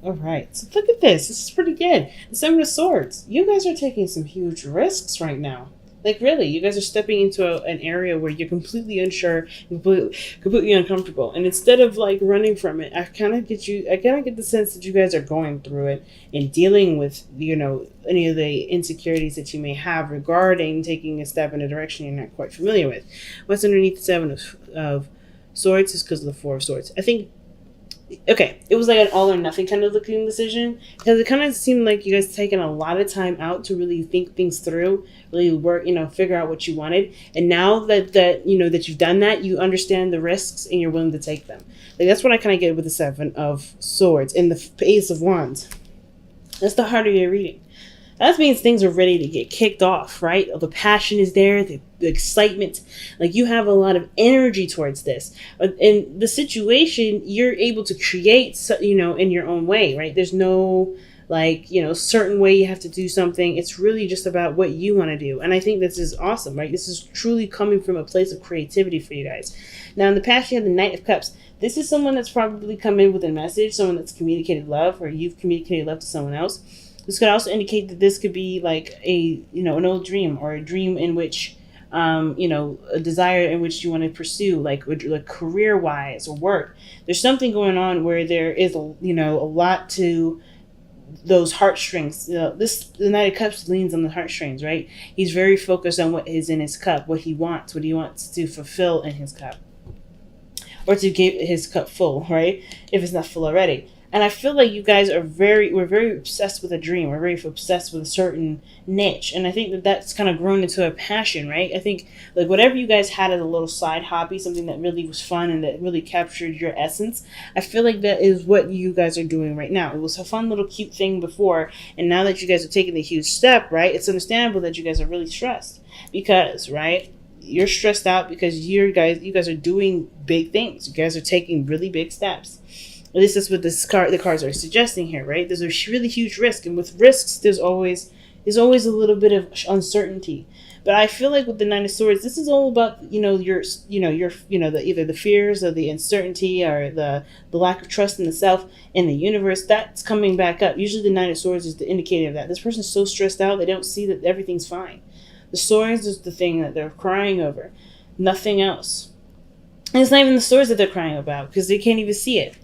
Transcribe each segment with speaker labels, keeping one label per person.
Speaker 1: All right. So look at this. This is pretty good. The Seven of Swords. You guys are taking some huge risks right now. Like really, you guys are stepping into an area where you're completely unsure, completely uncomfortable, and instead of like running from it, I kind of get the sense that you guys are going through it and dealing with any of the insecurities that you may have regarding taking a step in a direction you're not quite familiar with. What's underneath the Seven of Swords is because of the Four of Swords. I think okay, it was like an all or nothing kind of looking decision because it kind of seemed like you guys taking a lot of time out to really think things through, really work, figure out what you wanted. And now that you've done that, you understand the risks and you're willing to take them. Like that's what I kind of get with the Seven of Swords and the Ace of Wands. That's the heart of your reading. That means things are ready to get kicked off, right? The passion is there, the excitement. Like you have a lot of energy towards this. In the situation, you're able to create, in your own way, right? There's no certain way you have to do something. It's really just about what you want to do. And I think this is awesome, right? This is truly coming from a place of creativity for you guys. Now, in the past, you have the Knight of Cups. This is someone that's probably come in with a message, someone that's communicated love, or you've communicated love to someone else. This could also indicate that this could be like an old dream or a dream in which, a desire in which you want to pursue, like career-wise or work. There's something going on where there is, a lot to those heartstrings. The Knight of Cups leans on the heartstrings, right? He's very focused on what is in his cup, what he wants to fulfill in his cup, or to get his cup full, right? If it's not full already. And I feel like you guys we're very obsessed with a dream. We're very obsessed with a certain niche. And I think that that's kind of grown into a passion, right? I think like whatever you guys had as a little side hobby, something that really was fun and that really captured your essence, I feel like that is what you guys are doing right now. It was a fun little cute thing before. And now that you guys are taking the huge step, right, it's understandable that you guys are really stressed because, right, you're stressed out because you guys are doing big things. You guys are taking really big steps. This is what the cards are suggesting here, right? There's a really huge risk, and with risks, there's always a little bit of uncertainty. But I feel like with the Nine of Swords, this is all about either the fears or the uncertainty or the lack of trust in the self and the universe. That's coming back up. Usually, the Nine of Swords is the indicator of that. This person's so stressed out they don't see that everything's fine. The swords is the thing that they're crying over, nothing else. And it's not even the swords that they're crying about because they can't even see it.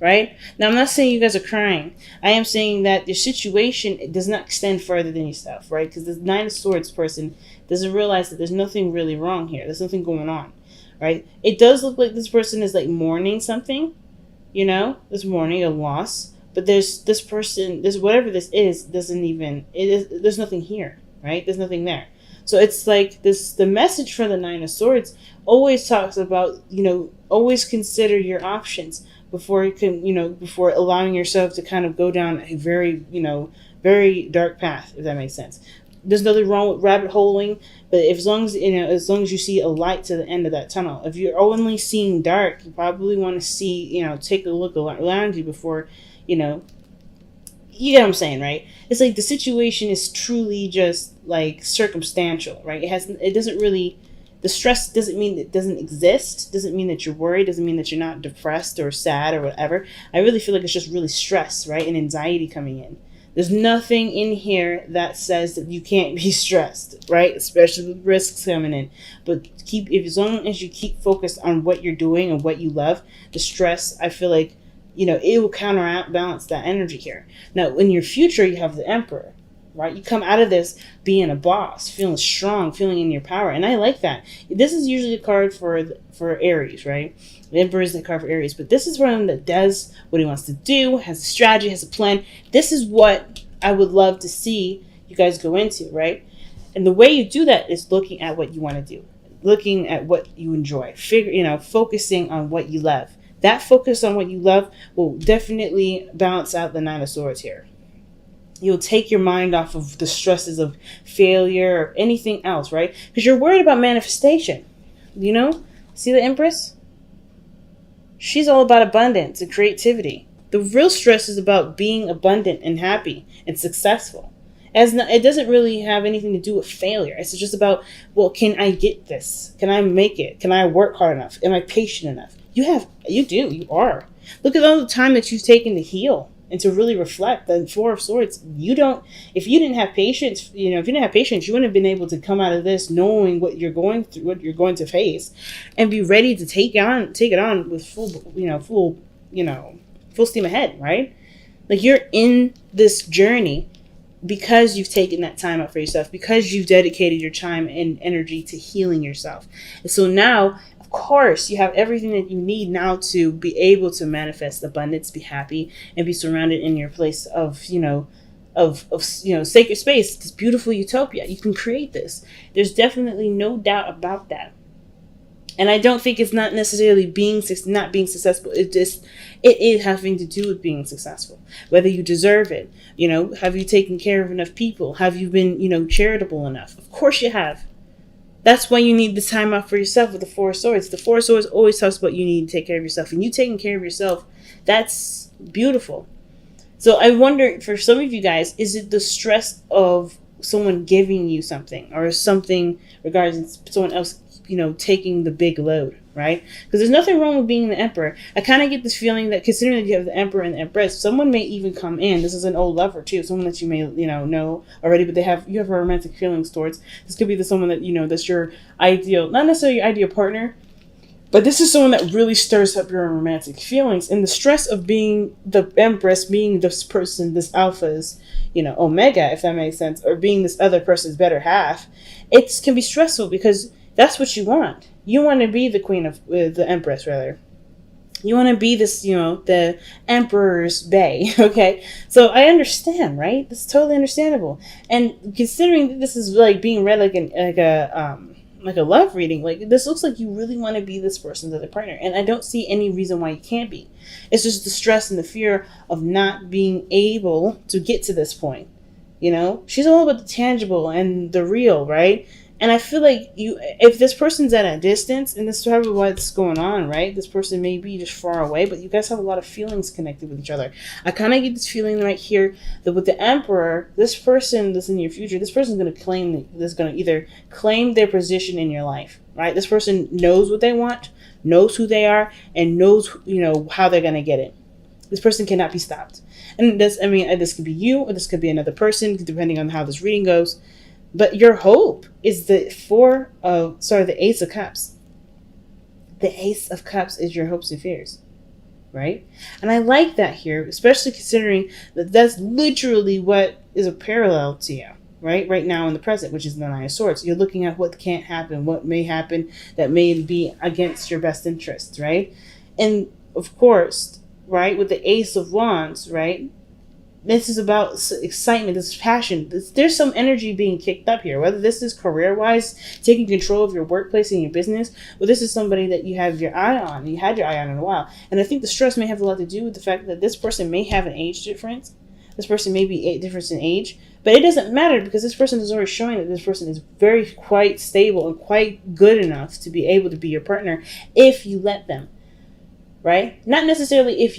Speaker 1: Right? Now, I'm not saying you guys are crying. I am saying that your situation does not extend further than yourself, right? Because the Nine of Swords person doesn't realize that there's nothing really wrong here. There's nothing going on, right? It does look like this person is like mourning something, this mourning a loss. But there's this person, whatever this is, there's nothing here, right? There's nothing there. So it's like the message for the Nine of Swords always talks about, always consider your options before before allowing yourself to kind of go down a very, very dark path, if that makes sense. There's nothing wrong with rabbit holing, but as long as you see a light to the end of that tunnel. If you're only seeing dark, you probably want to see, take a look around you before, you get what I'm saying, right? It's like the situation is truly just like circumstantial, right? It doesn't really. The stress doesn't mean it doesn't exist, doesn't mean that you're worried, doesn't mean that you're not depressed or sad or whatever. I really feel like it's just really stress, right? And anxiety coming in. There's nothing in here that says that you can't be stressed, right? Especially with risks coming in. But as long as you keep focused on what you're doing and what you love, the stress, I feel like, it will counterbalance that energy here. Now, in your future, you have the Emperor. Right? You come out of this being a boss, feeling strong, feeling in your power. And I like that. This is usually a card for Aries, right? The Emperor is the card for Aries. But this is one that does what he wants to do, has a strategy, has a plan. This is what I would love to see you guys go into, right? And the way you do that is looking at what you want to do. Looking at what you enjoy. Focusing on what you love. That focus on what you love will definitely balance out the Nine of Swords here. You'll take your mind off of the stresses of failure or anything else, right? Because you're worried about manifestation. See the Empress? She's all about abundance and creativity. The real stress is about being abundant and happy and successful. It doesn't really have anything to do with failure. It's just about, well, can I get this? Can I make it? Can I work hard enough? Am I patient enough? You are. Look at all the time that you've taken to heal and to really reflect. The Four of Swords, if you didn't have patience, if you didn't have patience, you wouldn't have been able to come out of this knowing what you're going through, what you're going to face, and be ready to take it on with full steam ahead, right? Like, you're in this journey because you've taken that time out for yourself, because you've dedicated your time and energy to healing yourself. And so now, of course, you have everything that you need now to be able to manifest abundance, be happy, and be surrounded in your place of sacred space, this beautiful utopia. You can create this. There's definitely no doubt about that. And I don't think it's not necessarily not being successful. It is having to do with being successful. Whether you deserve it, have you taken care of enough people? Have you been, charitable enough? Of course you have. That's why you need the time out for yourself with the Four of Swords. The Four of Swords always talks about you need to take care of yourself. And you taking care of yourself, that's beautiful. So I wonder, for some of you guys, is it the stress of someone giving you something, or something regarding someone else taking the big load, right? Because there's nothing wrong with being the Emperor. I kind of get this feeling that, considering that you have the Emperor and the Empress, someone may even come in. This is an old lover too, someone that you may know already, but you have romantic feelings towards. This could be someone that that's your ideal, not necessarily your ideal partner, but this is someone that really stirs up your romantic feelings. And the stress of being the Empress, being this person, this alpha's omega, if that makes sense, or being this other person's better half, it can be stressful because that's what you want. You want to be the queen of the Empress, rather. You want to be this, the Emperor's bae. Okay, so I understand, right? That's totally understandable. And considering that this is like being read like a love reading, like, this looks like you really want to be this person's other partner, and I don't see any reason why you can't be. It's just the stress and the fear of not being able to get to this point. She's all about the tangible and the real, right? And I feel like if this person's at a distance, and this is probably what's going on, right? This person may be just far away, but you guys have a lot of feelings connected with each other. I kind of get this feeling right here that with the Emperor, this person that's in your future, this person's going to either claim their position in your life, right? This person knows what they want, knows who they are, and knows, how they're going to get it. This person cannot be stopped. And this could be you, or this could be another person, depending on how this reading goes. But your hope is the Ace of Cups. The Ace of Cups is your hopes and fears, right? And I like that here, especially considering that that's literally what is a parallel to you, right now in the present, which is the Nine of Swords. You're looking at what can't happen, what may happen that may be against your best interests, right? And of course, right, with the Ace of Wands, right, this is about excitement, this is passion. There's some energy being kicked up here, whether this is career-wise, taking control of your workplace and your business, or this is somebody that you have your eye on, you had your eye on in a while. And I think the stress may have a lot to do with the fact that this person may have an age difference. This person may be a difference in age, but it doesn't matter, because this person is already showing that this person is quite stable and quite good enough to be able to be your partner if you let them. Right? Not necessarily if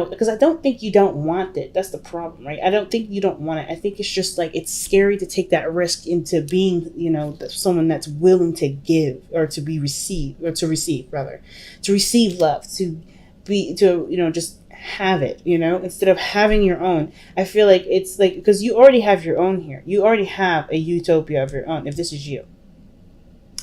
Speaker 1: because I don't think you don't want it. That's the problem, right? I don't think you don't want it. I think it's just like, it's scary to take that risk into being, someone that's willing to give, or to receive love, just have it, instead of having your own. I feel like it's like, because you already have your own here. You already have a utopia of your own, if this is you.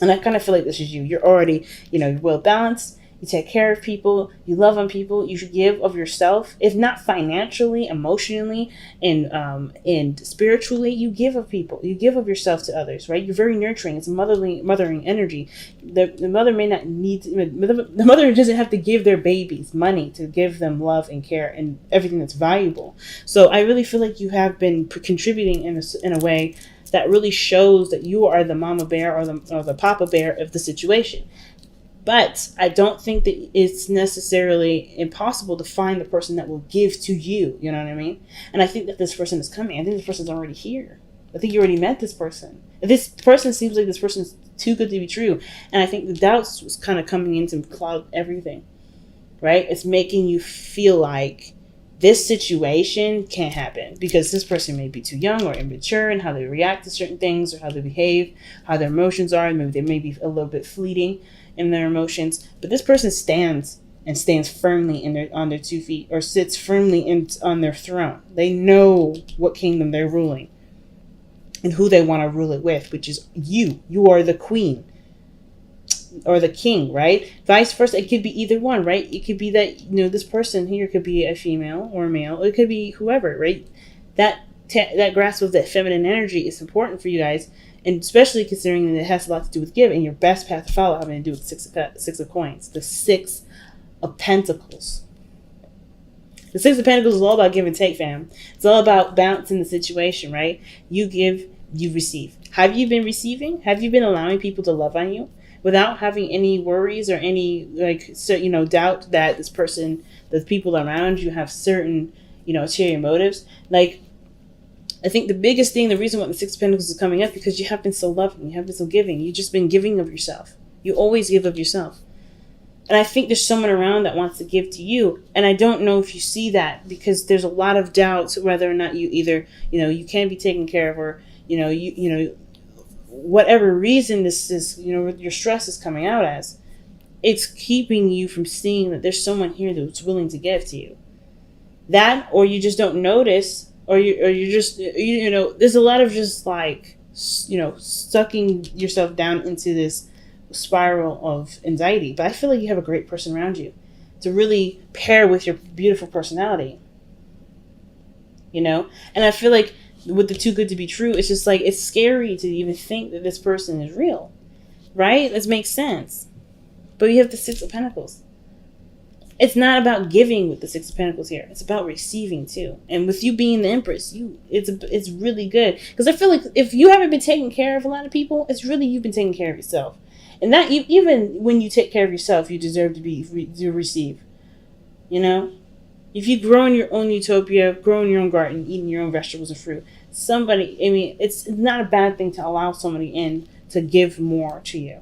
Speaker 1: And I kind of feel like this is you. You're already, you're well balanced. You take care of people. You love on people. You should give of yourself, if not financially, emotionally, and spiritually. You give of people. You give of yourself to others, right? You're very nurturing. It's mothering energy. The mother may not need the mother doesn't have to give their babies money to give them love and care and everything that's valuable. So I really feel like you have been contributing in a way that really shows that you are the mama bear or the papa bear of the situation. But I don't think that it's necessarily impossible to find the person that will give to you. You know what I mean? And I think that this person is coming. I think this person's already here. I think you already met this person. This person seems like this person's too good to be true. And I think the doubts was kind of coming in to cloud everything. Right? It's making you feel like this situation can't happen because this person may be too young or immature in how they react to certain things, or how they behave, how their emotions are. Maybe they may be a little bit fleeting in their emotions, but this person stands and stands firmly on their 2 feet, or sits firmly on their throne. They know what kingdom they're ruling and who they want to rule it with, which is you. You are the queen or the king, right? Vice versa. It could be either one, right? It could be that, this person here could be a female or a male. It could be whoever, right? That grasp of that feminine energy is important for you guys, and especially considering that it has a lot to do with give, and your best path to follow having to do with six of coins, the 6 of pentacles. The 6 of pentacles is all about give and take, fam. It's all about balancing the situation, right? You give, you receive. Have you been receiving? Have you been allowing people to love on you without having any worries or any doubt that this person, the people around you have certain ulterior motives? Like, I think the biggest thing, the reason why the 6 of Pentacles is coming up, because you have been so loving, you have been so giving, you've just been giving of yourself. You always give of yourself. And I think there's someone around that wants to give to you. And I don't know if you see that, because there's a lot of doubts whether or not you either, you can be taken care of, or, whatever reason this is, your stress is coming out as, it's keeping you from seeing that there's someone here that's willing to give to you. That, or you just don't notice, or you just, there's a lot of just like, sucking yourself down into this spiral of anxiety. But I feel like you have a great person around you to really pair with your beautiful personality, and I feel like with the too good to be true, it's just like, it's scary to even think that this person is real, right? This makes sense. But you have the 6 of Pentacles. It's not about giving with the 6 of Pentacles here. It's about receiving too. And with you being the Empress, it's really good. Because I feel like if you haven't been taking care of a lot of people, it's really you've been taking care of yourself. And that even when you take care of yourself, you deserve to receive. If you grow in your own utopia, grow in your own garden, eating your own vegetables and fruit, it's not a bad thing to allow somebody in to give more to you.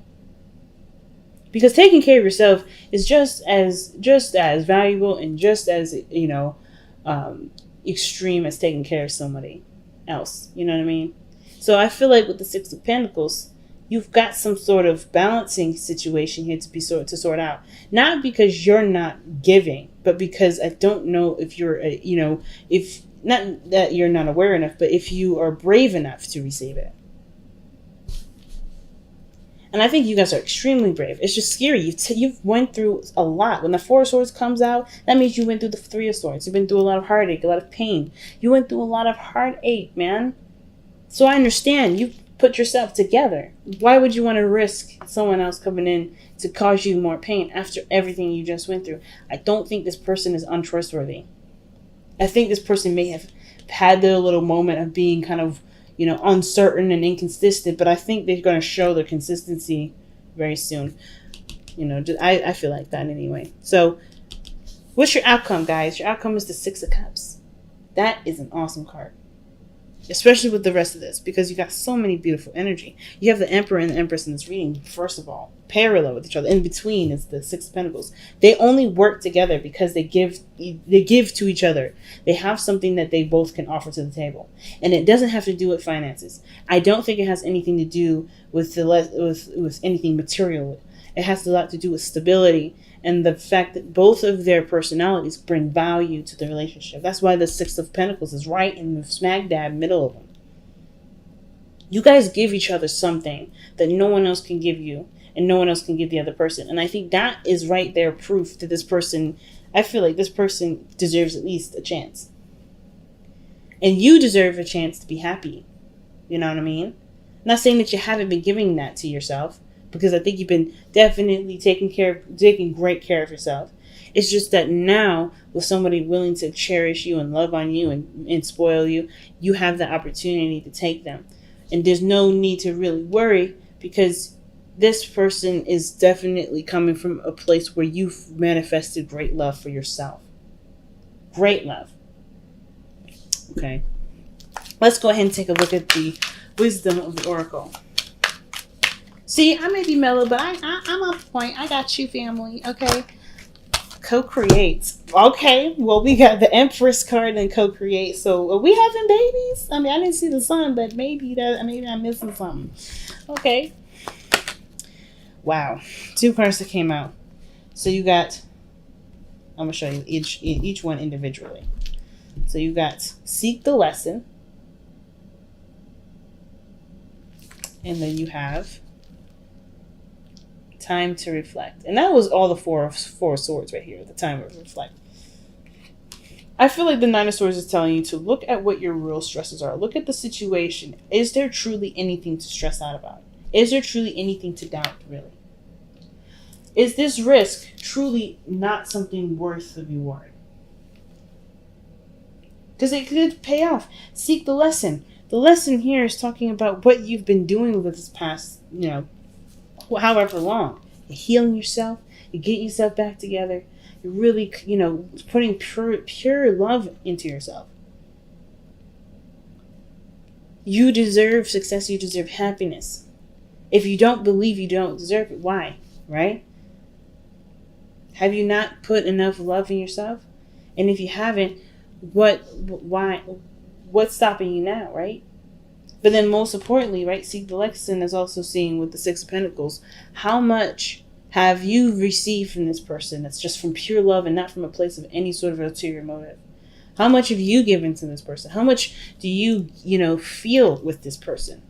Speaker 1: Because taking care of yourself is just as valuable and just as extreme as taking care of somebody else. You know what I mean? So I feel like with the 6 of Pentacles, you've got some sort of balancing situation here to sort out. Not because you're not giving, but because I don't know if you're if not that you're not aware enough, but if you are brave enough to receive it. And I think you guys are extremely brave. It's just scary. You've went through a lot. When the 4 of Swords comes out, that means you went through the 3 of Swords. You've been through a lot of heartache, a lot of pain. You went through a lot of heartache, man. So I understand. You put yourself together. Why would you want to risk someone else coming in to cause you more pain after everything you just went through? I don't think this person is untrustworthy. I think this person may have had their little moment of being kind of uncertain and inconsistent, but I think they're going to show their consistency very soon. I feel like that anyway. So, what's your outcome, guys? Your outcome is the 6 of Cups. That is an awesome card. Especially with the rest of this, because you got so many beautiful energy. You have the Emperor and the Empress in this reading, first of all, parallel with each other. In between is the 6 of Pentacles. They only work together because they give to each other. They have something that they both can offer to the table. And it doesn't have to do with finances. I don't think it has anything to do with with anything material. It has a lot to do with stability and the fact that both of their personalities bring value to the relationship. That's why the 6 of Pentacles is right in the smack dab middle of them. You guys give each other something that no one else can give you, and no one else can give the other person. And I think that is right there proof that this person, I feel like this person deserves at least a chance. And you deserve a chance to be happy. You know what I mean? I'm not saying that you haven't been giving that to yourself, because I think you've been definitely taking great care of yourself. It's just that now, with somebody willing to cherish you and love on you and spoil you, you have the opportunity to take them. And there's no need to really worry, because this person is definitely coming from a place where you've manifested great love for yourself. Great love. Okay. Let's go ahead and take a look at the wisdom of the Oracle. See, I may be mellow, but I'm on point. I got you, family. Okay. Co-create. Okay. Well, we got the Empress card and co-create. So, are we having babies? I mean, I didn't see the sun, but maybe I'm missing something. Okay. Wow. 2 cards that came out. So you got I'm gonna show you each one individually. So you got seek the lesson, and then you have time to reflect, and that was all the four of swords right here. The time to reflect. I feel like the Nine of Swords is telling you to look at what your real stresses are. Look at the situation. Is there truly anything to stress out about? Is there truly anything to doubt, really? Is this risk truly not something worth the reward? Because it could pay off. Seek the lesson. The lesson here is talking about what you've been doing with this past, however long. You're healing yourself. You're getting yourself back together. You're really, putting pure love into yourself. You deserve success. You deserve happiness. If you don't believe you don't deserve it, why? Right? Have you not put enough love in yourself? And if you haven't, why? What's stopping you now, right? But then most importantly, right, seek the lesson is also seeing with the Six of Pentacles, how much have you received from this person that's just from pure love and not from a place of any sort of ulterior motive? How much have you given to this person? How much do you, feel with this person?